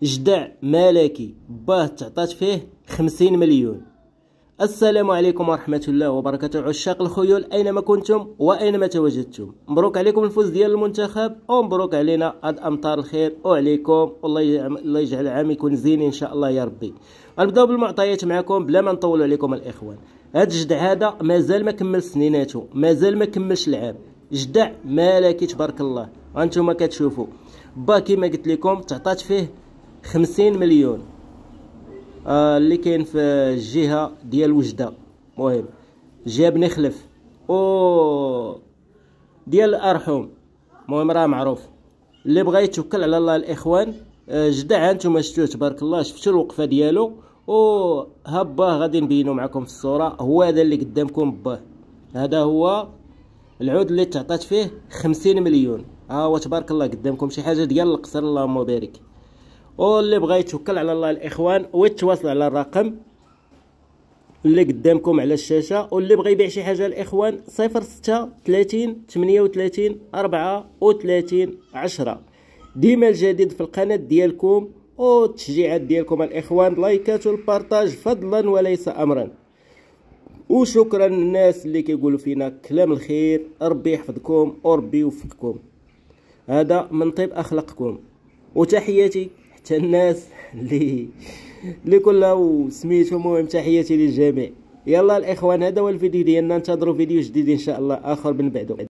جدع ملكي باه تعطات فيه 50 مليون. السلام عليكم ورحمة الله وبركاته عشاق الخيول أينما كنتم وأينما تواجدتم، مبروك عليكم الفوز ديال المنتخب ومبروك علينا هاد أمطار الخير وعليكم، والله يجعل عام يكون زين إن شاء الله يا ربي. غنبداو بالمعطيات معكم بلا ما نطولوا عليكم الإخوان. هاد الجدع هذا مازال ما كمل سنيناتو، مازال ما كملش العام، جدع ملكي تبارك الله. وانتم كتشوفوا با كيما قلت لكم تعطات فيه 50 مليون اللي كاين في الجهه ديال وجده، المهم جهه بني خلف او ديال الارحوم، المهم راه معروف. اللي بغى يتوكل على الله الاخوان جدع هانتوما شفتوه تبارك الله، شفتوا الوقفه ديالو وهباه غادي نبينو معكم في الصوره. هو هذا اللي قدامكم باه، هذا هو العود اللي تعطات فيه 50 مليون. ها هو تبارك الله قدامكم، شي حاجه ديال القصر اللهم بارك. واللي بغى يتوكل على الله الاخوان ويتواصل على الرقم اللي قدامكم على الشاشه. واللي بغى يبيع شي حاجه الاخوان 06 30 38 34 10. ديما الجديد في القناه ديالكم والتشجيعات ديالكم الاخوان، لايكات والبارطاج فضلا وليس امرا. وشكرا للناس اللي كيقولوا فينا كلام الخير، ربي يحفظكم وربي يوفقكم، هذا من طيب اخلاقكم. وتحياتي حتى الناس اللي كلها سميتو، المهم تحياتي للجميع. يلا الاخوان هذا هو الفيديو ديالنا، انتظروا فيديو جديد ان شاء الله اخر من بعده.